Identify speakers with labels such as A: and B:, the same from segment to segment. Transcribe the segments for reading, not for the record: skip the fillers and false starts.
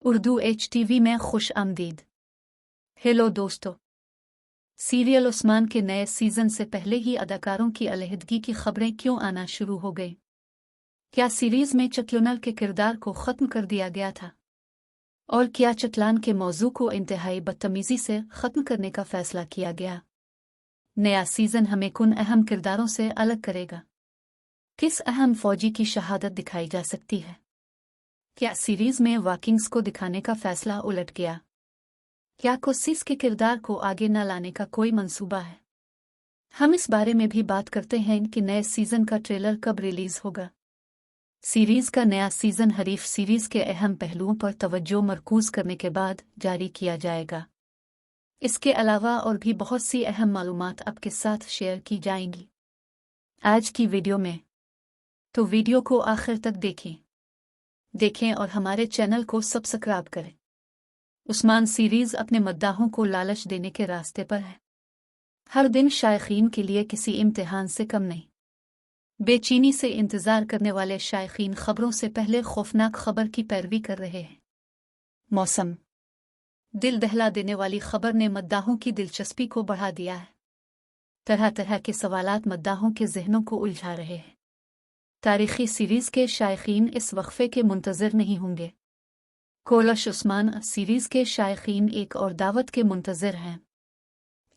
A: Urdu HTV में खुश आमदीद। हेलो दोस्तों, सीरियल उस्मान के नए सीजन से पहले ही अदाकारों की अलहदगी की खबरें क्यों आना शुरू हो गई? क्या सीरीज में चतलुनल के किरदार को ख़त्म कर दिया गया था? और क्या चतलान के मौजू को इंतहाई बदतमीज़ी से ख़त्म करने का फ़ैसला किया गया? नया सीजन हमें किन अहम किरदारों से अलग करेगा? किस अहम फ़ौजी की शहादत दिखाई जा सकती है? क्या सीरीज में वाकिंग्स को दिखाने का फैसला उलट गया? क्या कोसिस के किरदार को आगे न लाने का कोई मंसूबा है? हम इस बारे में भी बात करते हैं कि नए सीजन का ट्रेलर कब रिलीज होगा। सीरीज का नया सीजन हरीफ सीरीज के अहम पहलुओं पर तवज्जो मरकूज करने के बाद जारी किया जाएगा। इसके अलावा और भी बहुत सी अहम मालूमात आपके साथ शेयर की जाएंगी आज की वीडियो में, तो वीडियो को आखिर तक देखें और हमारे चैनल को सब्सक्राइब करें। उस्मान सीरीज अपने मद्दाहों को लालच देने के रास्ते पर है। हर दिन शायकीन के लिए किसी इम्तिहान से कम नहीं। बेचैनी से इंतज़ार करने वाले शायकीन खबरों से पहले खौफनाक खबर की पैरवी कर रहे हैं। मौसम दिल दहला देने वाली खबर ने मद्दाहों की दिलचस्पी को बढ़ा दिया है। तरह तरह के सवालात मद्दाहों के जहनों को उलझा रहे हैं। तारीखी सीरीज के शायकीन इस वक्फे के मुंतज़िर नहीं होंगे। कोलश उस्मान सीरीज के शायकीन एक और दावत के मुंतज़िर हैं।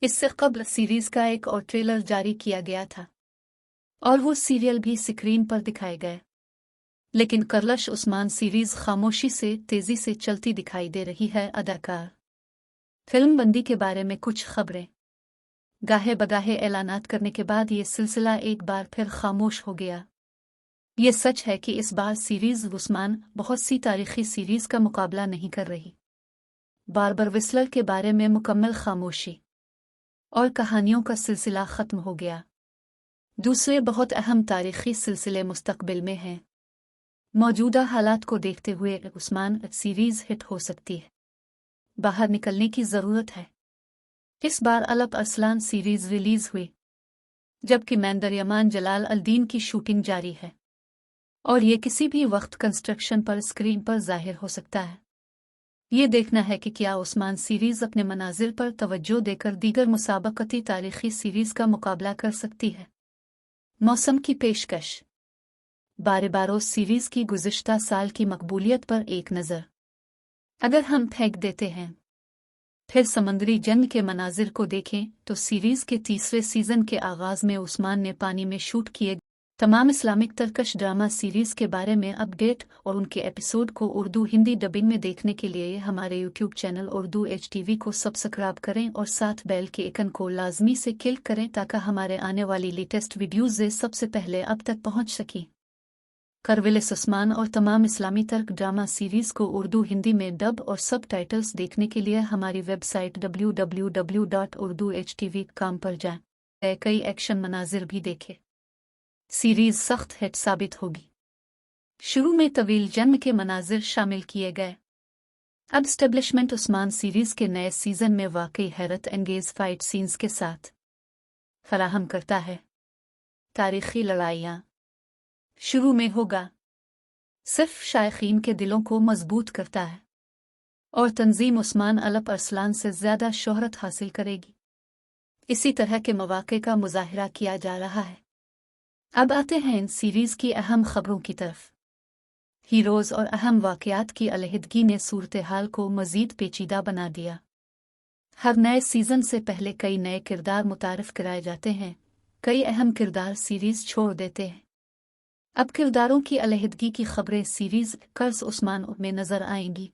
A: इससे कबल सीरीज का एक और ट्रेलर जारी किया गया था और वो सीरियल भी स्क्रीन पर दिखाए गए, लेकिन कोलश उस्मान सीरीज खामोशी से तेजी से चलती दिखाई दे रही है। अदाकार फिल्म बंदी के बारे में कुछ खबरें। गाहे बगाहे ऐलानात करने के बाद ये सिलसिला एक बार फिर खामोश हो गया। ये सच है कि इस बार सीरीज उस्मान बहुत सी तारीखी सीरीज का मुकाबला नहीं कर रही। बारबर विस्लर के बारे में मुकम्मल खामोशी और कहानियों का सिलसिला ख़त्म हो गया। दूसरे बहुत अहम तारीखी सिलसिले मुस्तकबिल में हैं। मौजूदा हालात को देखते हुए उस्मान सीरीज हिट हो सकती है। बाहर निकलने की ज़रूरत है। इस बार अलप अरसलान सीरीज रिलीज़ हुई, जबकि मैंदरयमान जलाल अल-दीन की शूटिंग जारी है और ये किसी भी वक्त कंस्ट्रक्शन पर स्क्रीन पर जाहिर हो सकता है। ये देखना है कि क्या उस्मान सीरीज अपने मनाजिर पर तवज्जो देकर दीगर मुसाबकती तारीखी सीरीज का मुकाबला कर सकती है। मौसम की पेशकश। बारोबारोस सीरीज की गुज़िश्ता साल की मकबूलियत पर एक नज़र अगर हम फेंक देते हैं, फिर समंदरी जंग के मनाजिर को देखें तो सीरीज के तीसरे सीजन के आगाज़ में उस्मान ने पानी में शूट किए तमाम इस्लामिक तरकश ड्रामा सीरीज़ के बारे में अपडेट और उनके एपिसोड को उर्दू हिंदी डबिंग में देखने के लिए हमारे यूट्यूब चैनल उर्दू HTV को सब्सक्राइब करें और साथ बेल के आइकन को लाजमी से क्लिक करें ताकि हमारे आने वाली लेटेस्ट वीडियोज़ सबसे पहले अब तक पहुंच सकें। करविलिस उस्मान और तमाम इस्लामी तर्क ड्रामा सीरीज़ को उर्दू हिंदी में डब और सब टाइटल्स देखने के लिए हमारी वेबसाइट www.urduhtv.com पर जाएं। कई एक्शन मनाजिर भी देखें। सीरीज सख्त हिट साबित होगी। शुरू में तवील जंग के मनाजिर शामिल किए गए। अब स्टेब्लिशमेंट उस्मान सीरीज के नए सीजन में वाकई हैरत एंगेज फाइट सीन्स के साथ फराहम करता है। तारीखी लड़ाइयाँ शुरू में होगा, सिर्फ शायकीन के दिलों को मजबूत करता है और तंजीम उस्मान अलप अरसलान से ज़्यादा शोहरत हासिल करेगी। इसी तरह के मौक़े का मुज़ाहिरा किया जा रहा है। अब आते हैं इन सीरीज़ की अहम खबरों की तरफ। हीरोज़ और अहम वाक़यात की अलहदगी ने सूरत हाल को मज़ीद पेचीदा बना दिया। हर नए सीज़न से पहले कई नए किरदार मुतारिफ कराए जाते हैं। कई अहम किरदार सीरीज़ छोड़ देते हैं। अब किरदारों की अलहदगी की खबरें सीरीज़ कर्ज़ उस्मान में नज़र आएंगी।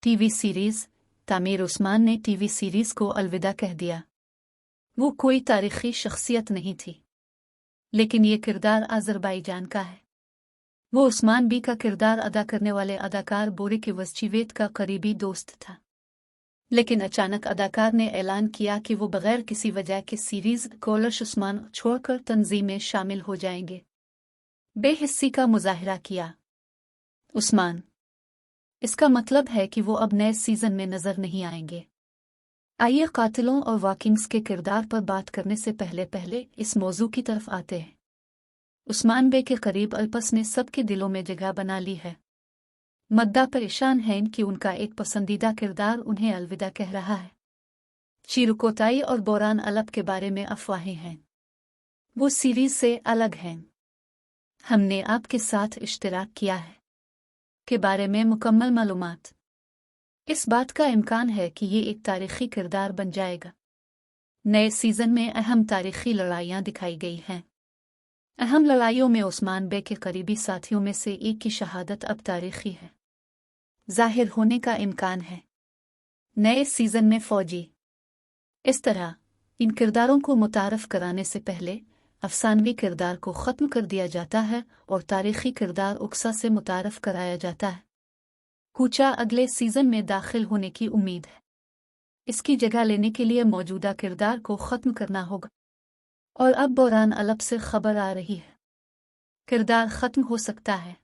A: टीवी सीरीज़ तामीर उस्मान ने टीवी सीरीज़ को अलविदा कह दिया। वो कोई तारीखी शख्सियत नहीं थी, लेकिन ये किरदार अज़रबाईजान का है। वो उस्मान बी का किरदार अदा करने वाले अदाकार बोरिक वज़चीवेत का करीबी दोस्त था, लेकिन अचानक अदाकार ने ऐलान किया कि वो बगैर किसी वजह के सीरीज़ कोलश उस्मान छोड़कर तंजीम में शामिल हो जाएंगे। बेहिस्सी का मुज़ाहिरा किया उस्मान। इसका मतलब है कि वो अब नए सीजन में नज़र नहीं आएंगे। आइए कातिलों और वाकिंग्स के किरदार पर बात करने से पहले इस मौजू की तरफ आते हैं। उस्मान बे के करीब अल्पस ने सबके दिलों में जगह बना ली है। मद्दा परेशान हैं कि उनका एक पसंदीदा किरदार उन्हें अलविदा कह रहा है। चिरुकोताई और बोरान अलप के बारे में अफवाहें हैं। वो सीरीज से अलग हैं। हमने आपके साथ इश्तिराक किया है के बारे में मुकम्मल मालूमात। इस बात का इम्कान है कि ये एक तारीखी किरदार बन जाएगा। नए सीजन में अहम तारीखी लड़ाइयाँ दिखाई गई हैं। अहम लड़ाइयों में उस्मान बे के करीबी साथियों में से एक की शहादत अब तारीखी है, जाहिर होने का इम्कान है। नए सीजन में फौजी इस तरह इन किरदारों को मुतारफ कराने से पहले अफसानवी किरदार को ख़त्म कर दिया जाता है और तारीखी किरदार उक्सा से मुतारफ कराया जाता है। कूचा अगले सीजन में दाखिल होने की उम्मीद है। इसकी जगह लेने के लिए मौजूदा किरदार को ख़त्म करना होगा। और अब बोरान अलप से खबर आ रही है, किरदार ख़त्म हो सकता है,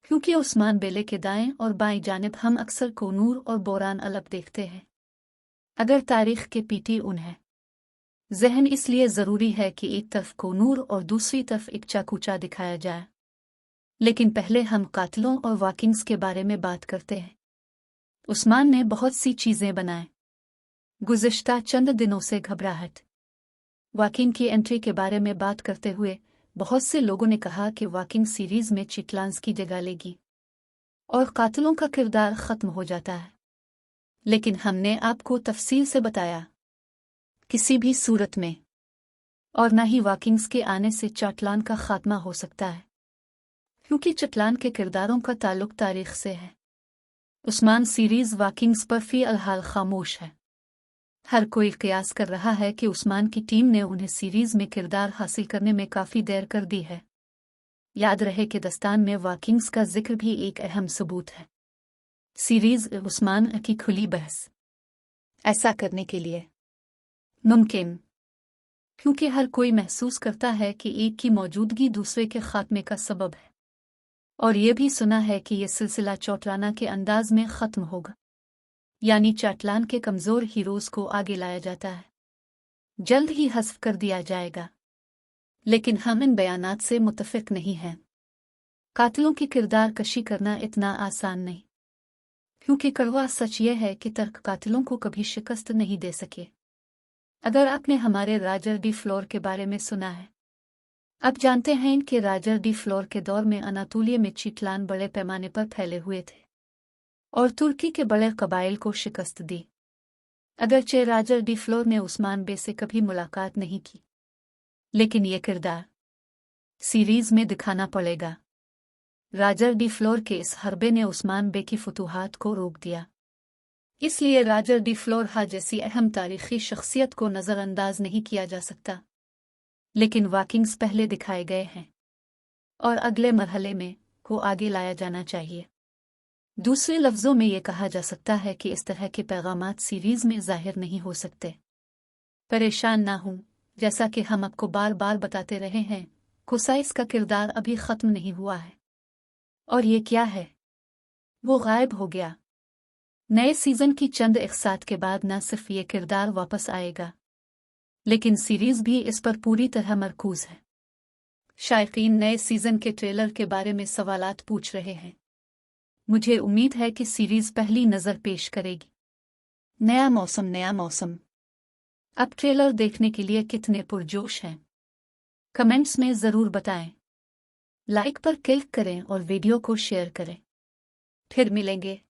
A: क्योंकि उस्मान बेले के दाएं और बाएं जानिब हम अक्सर कोनूर और बोरान अलप देखते हैं। अगर तारीख के पीटी उन है जहन, इसलिए ज़रूरी है कि एक तरफ कोनूर और दूसरी तरफ एक चाकूचा दिखाया जाए। लेकिन पहले हम कातिलों और वाकिंग्स के बारे में बात करते हैं। उस्मान ने बहुत सी चीज़ें बनाए। गुज़िश्ता चंद दिनों से घबराहट। वाकिंग की एंट्री के बारे में बात करते हुए बहुत से लोगों ने कहा कि वाकिंग सीरीज में चिटलांस की जगह लेगी और कातिलों का किरदार ख़त्म हो जाता है। लेकिन हमने आपको तफसील से बताया, किसी भी सूरत में और न ही वाकिंग्स के आने से चटलान का खात्मा हो सकता है, क्योंकि चटलान के किरदारों का ताल्लुक तारीख से है। उस्मान सीरीज वाकिंग्स पर फी अलहाल खामोश है। हर कोई कयास कर रहा है कि उस्मान की टीम ने उन्हें सीरीज में किरदार हासिल करने में काफ़ी देर कर दी है। याद रहे कि दस्तान में वाकिंग्स का जिक्र भी एक अहम सबूत है। सीरीज उस्मान की खुली बहस ऐसा करने के लिए मुमकिन, क्योंकि हर कोई महसूस करता है कि एक की मौजूदगी दूसरे के खात्मे का सबब है, और ये भी सुना है कि यह सिलसिला चौटराना के अंदाज में ख़त्म होगा, यानी चाटलान के कमज़ोर हीरोज़ को आगे लाया जाता है, जल्द ही हज़्फ कर दिया जाएगा। लेकिन हम इन बयानात से मुत्तफ़िक़ नहीं हैं। कातिलों की किरदार कशी करना इतना आसान नहीं, क्योंकि कड़वा सच यह है कि तर्क कातिलों को कभी शिकस्त नहीं दे सके। अगर आपने हमारे राजर डी फ्लोर के बारे में सुना है, आप जानते हैं कि राजर डी फ्लोर के दौर में अनातोलिया में चिटलान बड़े पैमाने पर फैले हुए थे और तुर्की के बड़े कबाइल को शिकस्त दी। अगरचे राजर डी फ्लोर ने उस्मान बे से कभी मुलाकात नहीं की, लेकिन यह किरदार सीरीज में दिखाना पड़ेगा। राजर डी फ्लोर के इस हरबे ने उस्मान बे की फतूहात को रोक दिया, इसलिए राजर डी फ्लोर जैसी अहम तारीखी शख्सियत को नज़रअंदाज नहीं किया जा सकता। लेकिन वाकिंग्स पहले दिखाए गए हैं और अगले मरहले में को आगे लाया जाना चाहिए। दूसरे लफ्ज़ों में यह कहा जा सकता है कि इस तरह के पैगामात सीरीज़ में ज़ाहिर नहीं हो सकते। परेशान ना हों, जैसा कि हम आपको बार बार बताते रहे हैं, कुसाइस का किरदार अभी ख़त्म नहीं हुआ है। और ये क्या है? वो गायब हो गया। नए सीज़न की चंद इक़सात के बाद न सिर्फ ये किरदार वापस आएगा, लेकिन सीरीज़ भी इस पर पूरी तरह मरकूज़ है। शायकीन नए सीज़न के ट्रेलर के बारे में सवालात पूछ रहे हैं। मुझे उम्मीद है कि सीरीज़ पहली नज़र पेश करेगी। नया मौसम। अब ट्रेलर देखने के लिए कितने पुरजोश हैं? कमेंट्स में ज़रूर बताएं। लाइक पर क्लिक करें और वीडियो को शेयर करें। फिर मिलेंगे।